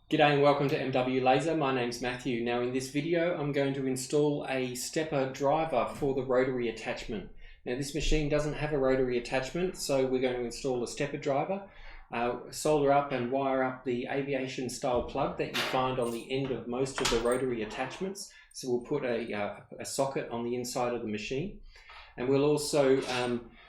G'day and welcome to MW Laser. My name's Matthew. Now in this video I'm going to install a stepper driver for the rotary attachment. Now this machine doesn't have a rotary attachment, so we're going to install a stepper driver, solder up and wire up the Aviation style plug that you find on the end of most of the rotary attachments. So we'll put a socket on the inside of the machine, and we'll also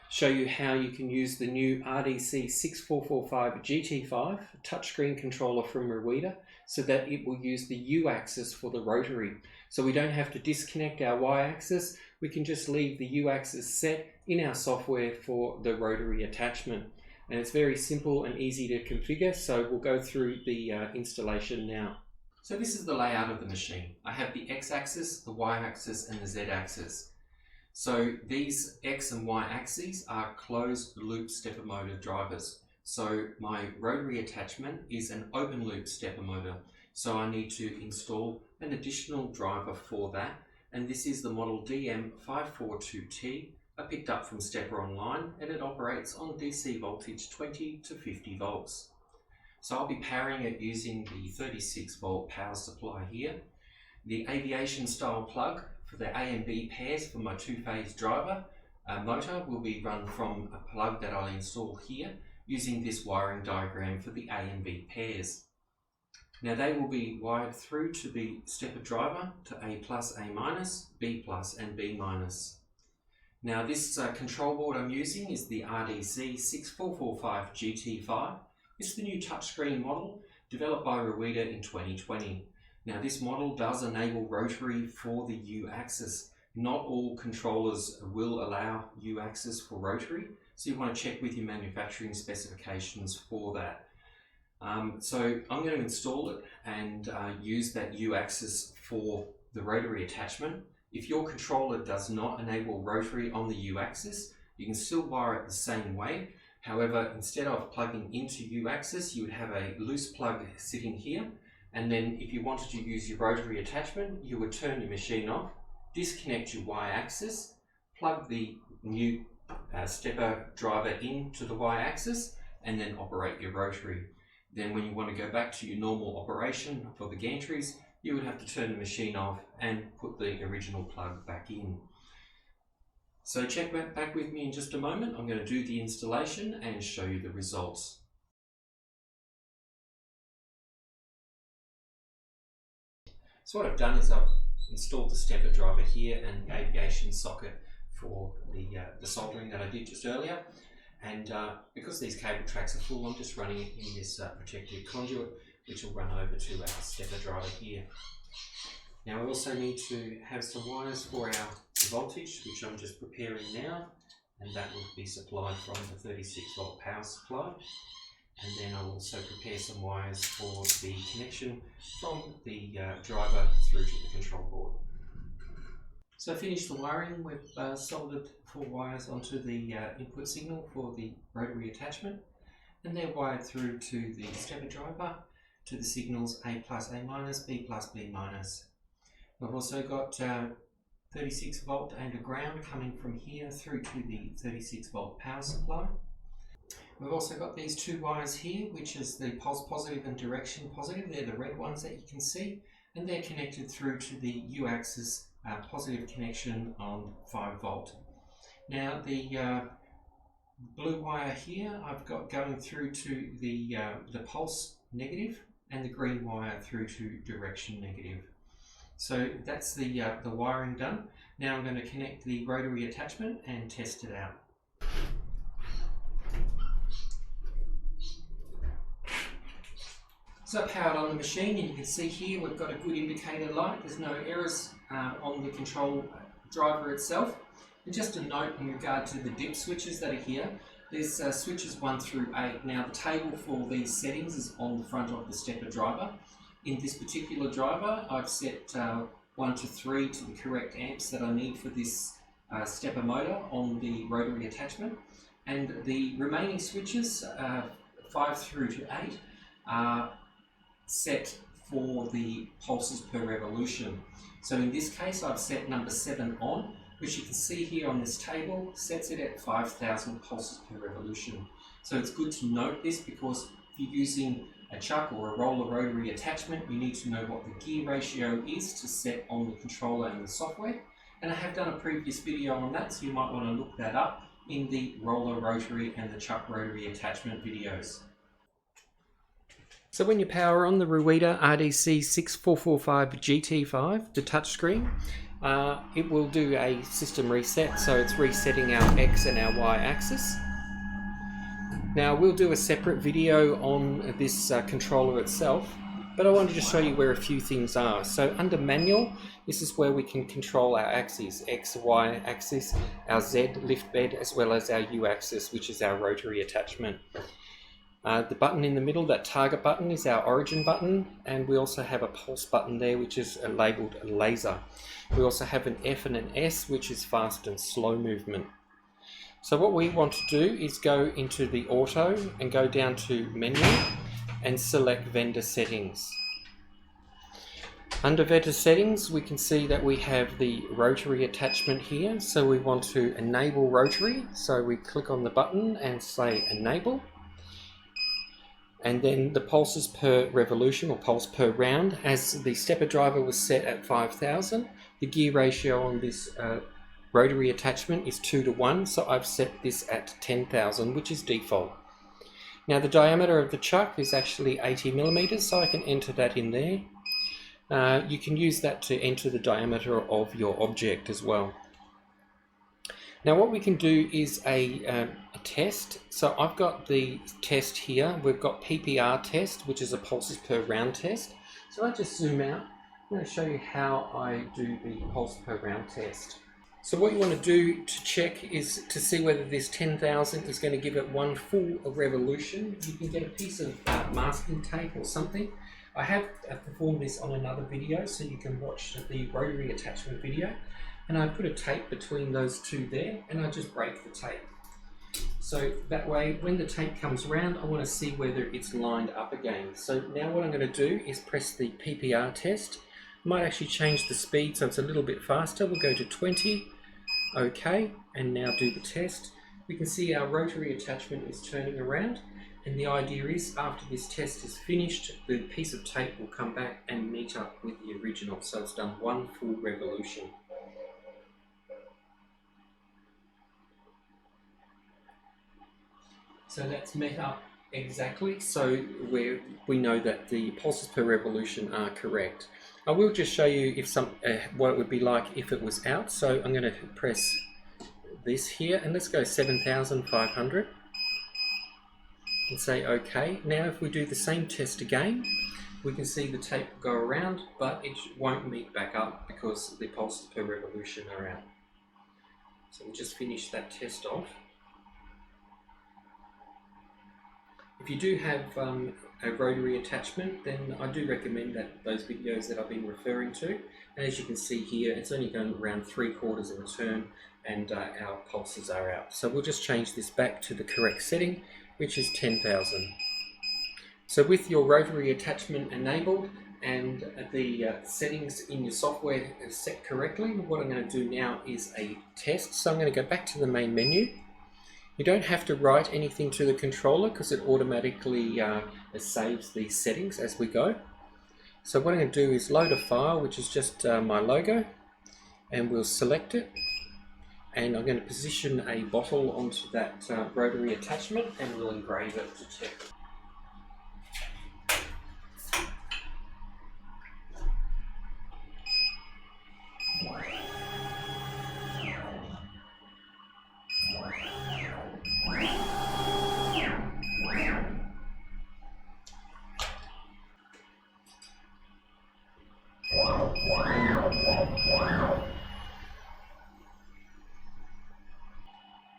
show you how you can use the new RDC6445GT5 Touchscreen Controller from RuiDa so that it will use the U-axis for the rotary. So we don't have to disconnect our Y-axis, we can just leave the U-axis set in our software for the rotary attachment. And it's very simple and easy to configure, so we'll go through the installation now. So this is the layout of the machine. I have the X-axis, the Y-axis and the Z-axis. So these X and Y axes are closed loop stepper motor drivers. So my rotary attachment is an open loop stepper motor. So I need to install an additional driver for that. And this is the model DM542T. I picked up from Stepper Online, and it operates on DC voltage 20 to 50 volts. So I'll be powering it using the 36 volt power supply here. The Aviation style plug for the A and B pairs for my two-phase driver motor will be run from a plug that I'll install here using this wiring diagram for the A and B pairs. Now they will be wired through to the stepper driver to A+, A-, B+, and B-. Now this control board I'm using is the RDC6445GT5. It's the new touchscreen model developed by RuiDa in 2020. Now this model does enable rotary for the U-axis. Not all controllers will allow U-axis for rotary, so you want to check with your manufacturing specifications for that. So I'm going to install it and use that U-axis for the rotary attachment. If your controller does not enable rotary on the U-axis, you can still wire it the same way. However, instead of plugging into U-axis, you would have a loose plug sitting here. And then if you wanted to use your rotary attachment, you would turn your machine off, disconnect your Y-axis, plug the new stepper driver into the Y-axis, and then operate your rotary. Then when you want to go back to your normal operation for the gantries, you would have to turn the machine off and put the original plug back in. So check back with me in just a moment. I'm going to do the installation and show you the results. So what I've done is I've installed the stepper driver here and the Aviation socket for the soldering that I did just earlier. And because these cable tracks are full, I'm just running it in this protective conduit, which will run over to our stepper driver here. Now we also need to have some wires for our voltage, which I'm just preparing now, and that will be supplied from the 36 volt power supply. And then I'll also prepare some wires for the connection from the driver through to the control board. So I finished the wiring. We've soldered 4 wires onto the input signal for the rotary attachment, and they're wired through to the stepper driver to the signals A+, A-, B+, B-. We've also got 36 volt and a ground coming from here through to the 36 volt power supply. We've also got these 2 wires here, which is the positive and direction positive. They're the red ones that you can see, and they're connected through to the U-axis positive connection on 5 volt. Now the blue wire here I've got going through to the pulse negative, and the green wire through to direction negative. So that's the wiring done. Now I'm going to connect the rotary attachment and test it out. So I powered on the machine, and you can see here we've got a good indicator light. There's no errors on the control driver itself. And just a note in regard to the dip switches that are here, there's switches 1 through 8. Now the table for these settings is on the front of the stepper driver. In this particular driver, I've set 1 to 3 to the correct amps that I need for this stepper motor on the rotary attachment. And the remaining switches, 5 through to 8, are set for the pulses per revolution. So in this case I've set number 7 on, which you can see here on this table sets it at 5,000 pulses per revolution. So it's good to note this, because if you're using a chuck or a roller rotary attachment, you need to know what the gear ratio is to set on the controller and the software. And I have done a previous video on that, so you might want to look that up in the roller rotary and the chuck rotary attachment videos. So when you power on the RuiDa RDC6445GT5, the touchscreen, it will do a system reset, so it's resetting our X and our Y axis. Now we'll do a separate video on this controller itself, but I wanted to show you where a few things are. So under manual, this is where we can control our axes, X, Y axis, our Z lift bed, as well as our U axis, which is our rotary attachment. The button in the middle, that target button, is our origin button, and we also have a pulse button there, which is labelled laser. We also have an F and an S, which is fast and slow movement. So what we want to do is go into the auto and go down to menu and select vendor settings. Under vendor settings, we can see that we have the rotary attachment here. So we want to enable rotary. So we click on the button and say enable. And then the pulses per revolution, or pulse per round, as the stepper driver was set at 5,000. The gear ratio on this rotary attachment is 2:1, so I've set this at 10,000, which is default. Now the diameter of the chuck is actually 80 millimeters, so I can enter that in there. You can use that to enter the diameter of your object as well. Now what we can do is a test. So I've got the test here. We've got Ppr Test, which is a pulses per round test. So I just zoom out. I'm going to show you how I do the pulse per round test. So what you want to do to check is to see whether this 10,000 is going to give it one full revolution. You can get a piece of masking tape or something. I have performed this on another video, so you can watch the rotary attachment video. And I put a tape between those two there, and I just break the tape. So that way, when the tape comes around, I want to see whether it's lined up again. So now what I'm going to do is press the Ppr test. I might actually change the speed so it's a little bit faster. We'll go to 20, OK, and now do the test. We can see our rotary attachment is turning around, and the idea is after this test is finished, the piece of tape will come back and meet up with the original. So it's done one full revolution. So that's met up exactly, so we know that the pulses per revolution are correct. I will just show you if what it would be like if it was out. So I'm going to press this here, and let's go 7,500 and say OK. Now if we do the same test again, we can see the tape go around, but it won't meet back up because the pulses per revolution are out. So we'll just finish that test off. If you do have a rotary attachment, then I do recommend those videos that I've been referring to. And as you can see here, it's only going around 3/4 of a turn, and our pulses are out. So we'll just change this back to the correct setting, which is 10,000. So with your rotary attachment enabled and the settings in your software set correctly, what I'm going to do now is a test. So I'm going to go back to the main menu. You don't have to write anything to the controller because it automatically saves these settings as we go. So what I'm going to do is load a file, which is just my logo, and we'll select it. And I'm going to position a bottle onto that rotary attachment, and we'll engrave it to check.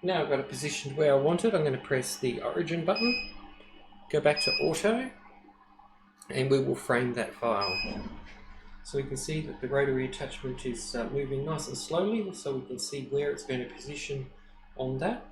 Now I've got it positioned where I want it. I'm going to press the origin button, go back to auto, and we will frame that file. So we can see that the rotary attachment is moving nice and slowly, so we can see where it's going to position on that.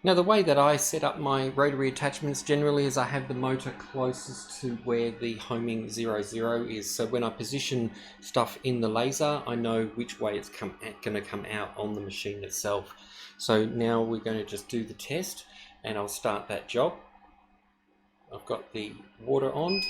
Now the way that I set up my rotary attachments generally is I have the motor closest to where the homing 00 is. So when I position stuff in the laser, I know which way it's going to come out on the machine itself. So now we're going to just do the test, and I'll start that job. I've got the water on.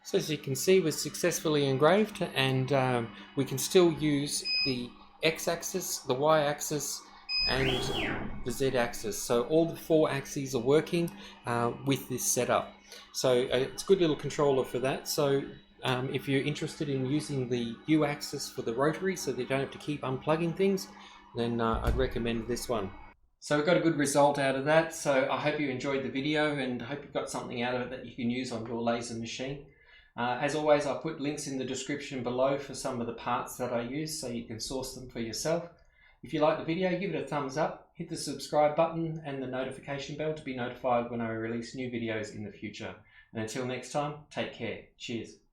So as you can see, we're successfully engraved, and we can still use the x-axis, the y-axis, and the z-axis. So all the 4 axes are working with this setup. So it's a good little controller for that. So if you're interested in using the U-axis for the rotary so that you don't have to keep unplugging things, then I'd recommend this one. So we got a good result out of that. So I hope you enjoyed the video, and I hope you got something out of it that you can use on your laser machine. As always, I'll put links in the description below for some of the parts that I use so you can source them for yourself. If you like the video, give it a thumbs up, hit the subscribe button and the notification bell to be notified when I release new videos in the future. And until next time, take care. Cheers.